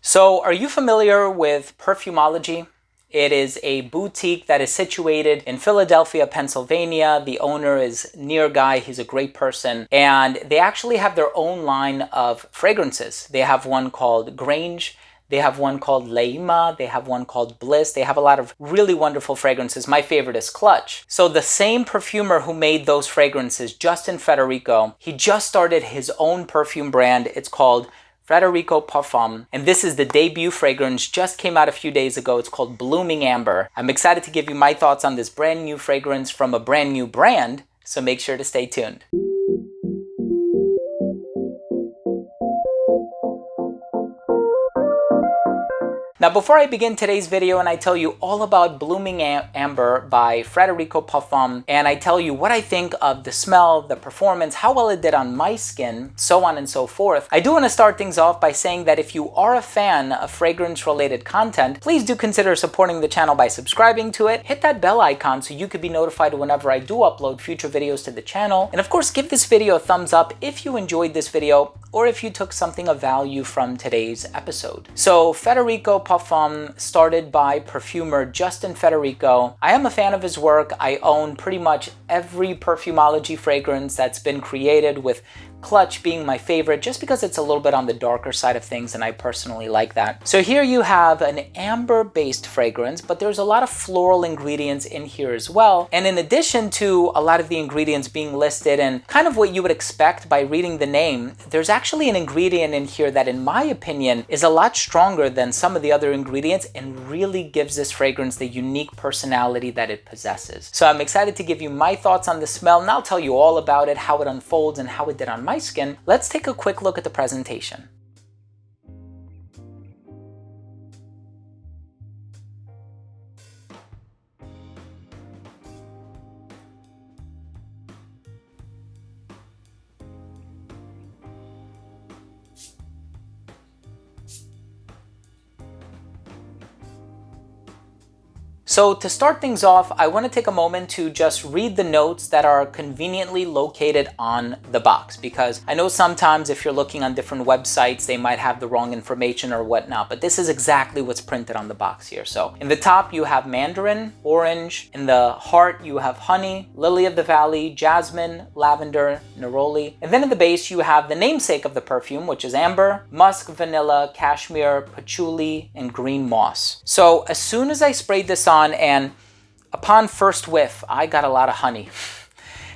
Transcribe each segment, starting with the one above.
So are you familiar with Perfumology? It is a boutique that is situated in Philadelphia, Pennsylvania. The owner is Near Guy. He's a great person. And they actually have their own line of fragrances. They have one called Grange. They have one called Leima. They have one called Bliss. They have a lot of really wonderful fragrances. My favorite is Clutch. So the same perfumer who made those fragrances, Justin Frederico, he just started his own perfume brand. It's called Frederico Parfums, and this is the debut fragrance, just came out a few days ago. It's called Blooming Amber. I'm excited to give you my thoughts on this brand new fragrance from a brand new brand, so make sure to stay tuned. Now, before I begin today's video and I tell you all about Blooming Amber by Frederico Parfums, and I tell you what I think of the smell, the performance, how well it did on my skin, so on and so forth, I do want to start things off by saying that if you are a fan of fragrance-related content, please do consider supporting the channel by subscribing to it. Hit that bell icon so you could be notified whenever I do upload future videos to the channel. And of course, give this video a thumbs up if you enjoyed this video or if you took something of value from today's episode. So Frederico Parfums, started by perfumer Justin Frederico. I am a fan of his work. I own pretty much every Perfumology fragrance that's been created, with Clutch being my favorite just because it's a little bit on the darker side of things and I personally like that. So here you have an amber-based fragrance, but there's a lot of floral ingredients in here as well. And in addition to a lot of the ingredients being listed and kind of what you would expect by reading the name, there's actually an ingredient in here that, in my opinion, is a lot stronger than some of the other ingredients and really gives this fragrance the unique personality that it possesses. So I'm excited to give you my thoughts on the smell, and I'll tell you all about it, how it unfolds and how it did on my skin. Let's take a quick look at the presentation. So to start things off, I want to take a moment to just read the notes that are conveniently located on the box, because I know sometimes if you're looking on different websites, they might have the wrong information or whatnot, but this is exactly what's printed on the box here. So in the top, you have mandarin, orange. In the heart, you have honey, lily of the valley, jasmine, lavender, neroli. And then in the base, you have the namesake of the perfume, which is amber, musk, vanilla, cashmere, patchouli, and green moss. So as soon as I sprayed this on, and upon first whiff, I got a lot of honey.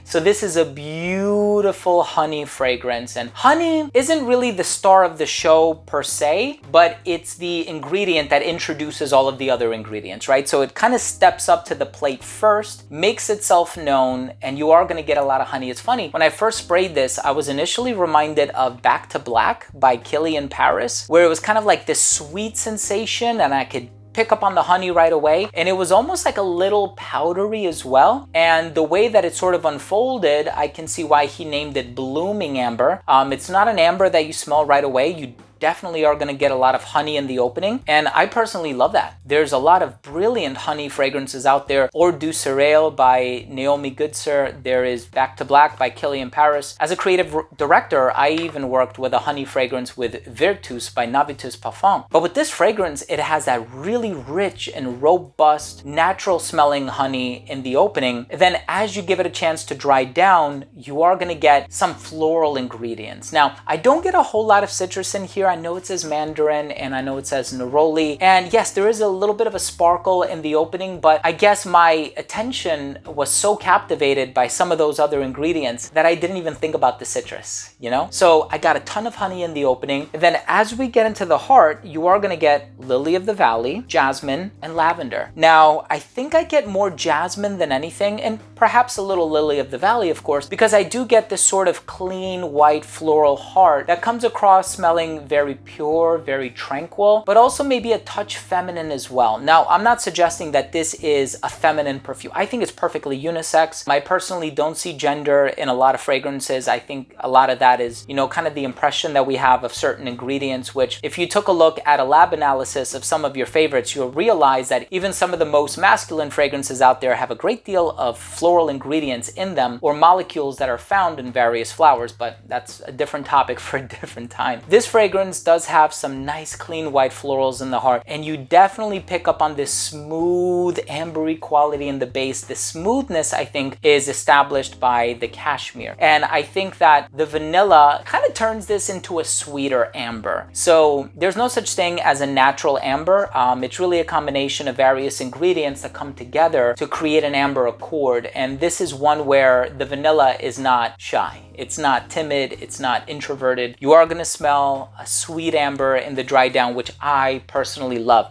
So this is a beautiful honey fragrance, and honey isn't really the star of the show per se, but it's the ingredient that introduces all of the other ingredients, right? So it kind of steps up to the plate first, makes itself known, and you are going to get a lot of honey. It's funny, when I first sprayed this, I was initially reminded of Back to Black by Kilian Paris, where it was kind of like this sweet sensation and I could pick up on the honey right away, and it was almost like a little powdery as well. And the way that it sort of unfolded, I can see why he named it Blooming Amber. It's not an amber that you smell right away. You definitely are going to get a lot of honey in the opening, and I personally love that. There's a lot of brilliant honey fragrances out there. Eau du Cereal by Naomi Goodsir. There is Back to Black by Kilian Paris. As a creative director, I even worked with a honey fragrance with Virtus by Navitus Parfum. But with this fragrance, it has that really rich and robust, natural smelling honey in the opening. Then as you give it a chance to dry down, you are going to get some floral ingredients. Now, I don't get a whole lot of citrus in here. I know it says mandarin and I know it says neroli. And yes, there is a little bit of a sparkle in the opening, but I guess my attention was so captivated by some of those other ingredients that I didn't even think about the citrus, you know? So I got a ton of honey in the opening. And then as we get into the heart, you are going to get lily of the valley, jasmine, and lavender. Now, I think I get more jasmine than anything, and perhaps a little lily of the valley, of course, because I do get this sort of clean, white, floral heart that comes across smelling very pure, very tranquil, but also maybe a touch feminine as well. Now, I'm not suggesting that this is a feminine perfume. I think it's perfectly unisex. I personally don't see gender in a lot of fragrances. I think a lot of that is, you know, kind of the impression that we have of certain ingredients, which if you took a look at a lab analysis analysis of some of your favorites, you'll realize that even some of the most masculine fragrances out there have a great deal of floral ingredients in them, or molecules that are found in various flowers, but that's a different topic for a different time. This fragrance does have some nice clean white florals in the heart, and you definitely pick up on this smooth ambery quality in the base. The smoothness, I think, is established by the cashmere, and I think that the vanilla kind of turns this into a sweeter amber. So there's no such thing as a natural amber. It's really a combination of various ingredients that come together to create an amber accord, and this is one where the vanilla is not shy. It's not timid, it's not introverted. You are going to smell a sweet amber in the dry down, which I personally love.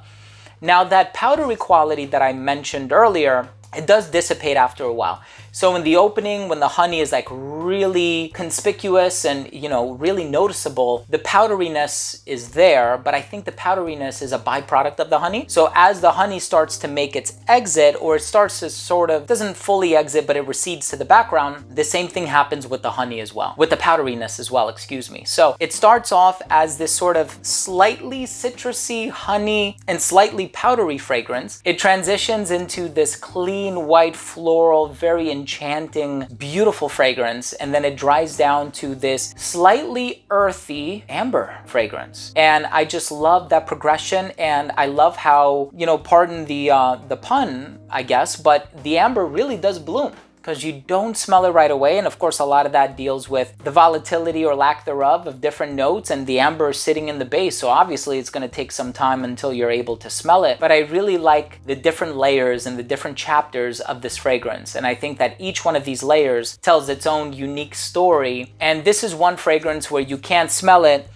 Now, that powdery quality that I mentioned earlier, it does dissipate after a while. So in the opening, when the honey is like really conspicuous and, you know, really noticeable, the powderiness is there, but I think the powderiness is a byproduct of the honey. So as the honey starts to make its exit, or it starts to sort of, doesn't fully exit, but it recedes to the background, the same thing happens with the honey as well, with the powderiness as well, excuse me. So it starts off as this sort of slightly citrusy honey and slightly powdery fragrance. It transitions into this clean white floral, very enchanting, beautiful fragrance, and then it dries down to this slightly earthy amber fragrance. And I just love that progression, and I love how, you know, pardon the pun, I guess, but the amber really does bloom, because you don't smell it right away. And of course, a lot of that deals with the volatility or lack thereof of different notes, and the amber is sitting in the base. So obviously it's going to take some time until you're able to smell it. But I really like the different layers and the different chapters of this fragrance. And I think that each one of these layers tells its own unique story. And this is one fragrance where you can't smell it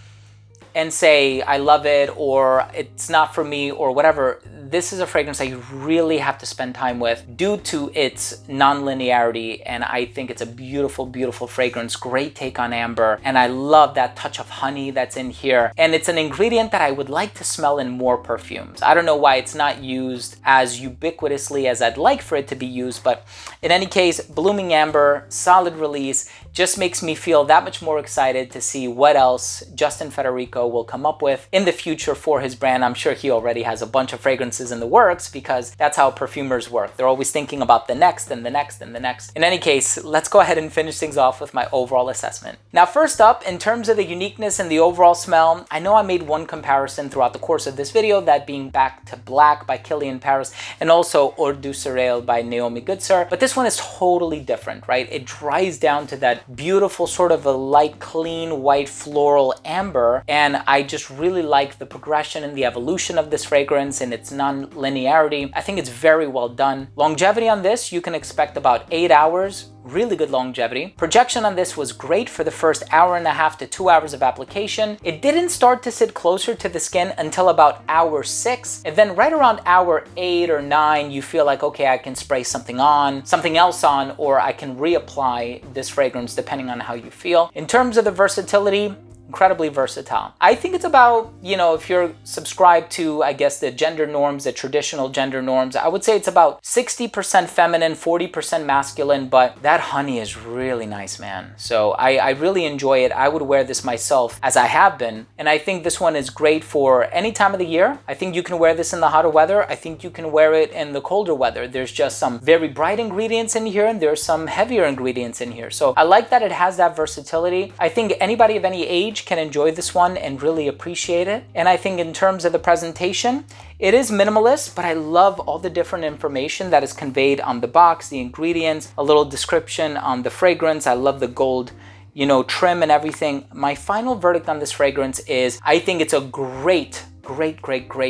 and say, I love it, or it's not for me, or whatever. This is a fragrance that you really have to spend time with due to its non-linearity, and I think it's a beautiful, beautiful fragrance. Great take on amber, and I love that touch of honey that's in here. And it's an ingredient that I would like to smell in more perfumes. I don't know why it's not used as ubiquitously as I'd like for it to be used, but in any case, blooming amber, solid release, just makes me feel that much more excited to see what else Justin Federico will come up with in the future for his brand. I'm sure he already has a bunch of fragrances in the works, because that's how perfumers work. They're always thinking about the next and the next and the next. In any case, let's go ahead and finish things off with my overall assessment. Now, first up, in terms of the uniqueness and the overall smell, I know I made one comparison throughout the course of this video, that being Back to Black by Kilian Paris, and also Eau du Soleil by Naomi Goodsir, but this one is totally different, right? It dries down to that beautiful sort of a light, clean, white floral amber, and I just really like the progression and the evolution of this fragrance and its non-linearity. I think it's very well done. Longevity on this, you can expect about 8 hours. Really good longevity. Projection on this was great for the first hour and a half to 2 hours of application. It didn't start to sit closer to the skin until about hour 6. And then right around hour 8 or 9, you feel like, okay, I can spray something else on, or I can reapply this fragrance depending on how you feel. In terms of the versatility, incredibly versatile. I think it's about, you know, if you're subscribed to, I guess, the gender norms, the traditional gender norms, I would say it's about 60% feminine, 40% masculine, but that honey is really nice, man. So I really enjoy it. I would wear this myself, as I have been, and I think this one is great for any time of the year. I think you can wear this in the hotter weather. I think you can wear it in the colder weather. There's just some very bright ingredients in here, and there's some heavier ingredients in here. So I like that it has that versatility. I think anybody of any age can enjoy this one and really appreciate it. And I think in terms of the presentation, it is minimalist, but I love all the different information that is conveyed on the box, the ingredients, a little description on the fragrance. I love the gold, you know, trim and everything. My final verdict on this fragrance is, I think it's a great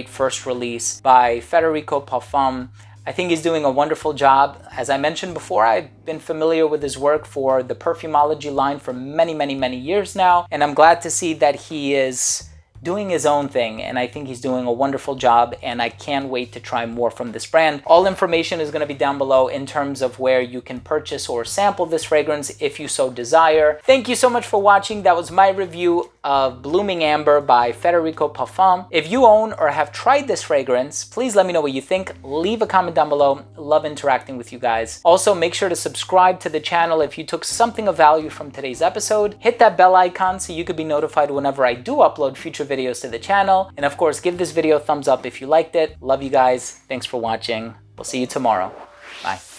first release by Frederico Parfums. I think he's doing a wonderful job. As I mentioned before, I've been familiar with his work for the Perfumology line for many years now, and I'm glad to see that he is doing his own thing, and I think he's doing a wonderful job, and I can't wait to try more from this brand. All information is going to be down below in terms of where you can purchase or sample this fragrance if you so desire. Thank you so much for watching. That was my review of Blooming Amber by Frederico Parfums. If you own or have tried this fragrance, please let me know what you think. Leave a comment down below. Love interacting with you guys. Also, make sure to subscribe to the channel if you took something of value from today's episode. Hit that bell icon so you could be notified whenever I do upload future videos, videos to the channel. And of course, give this video a thumbs up if you liked it. Love you guys. Thanks for watching. We'll see you tomorrow. Bye.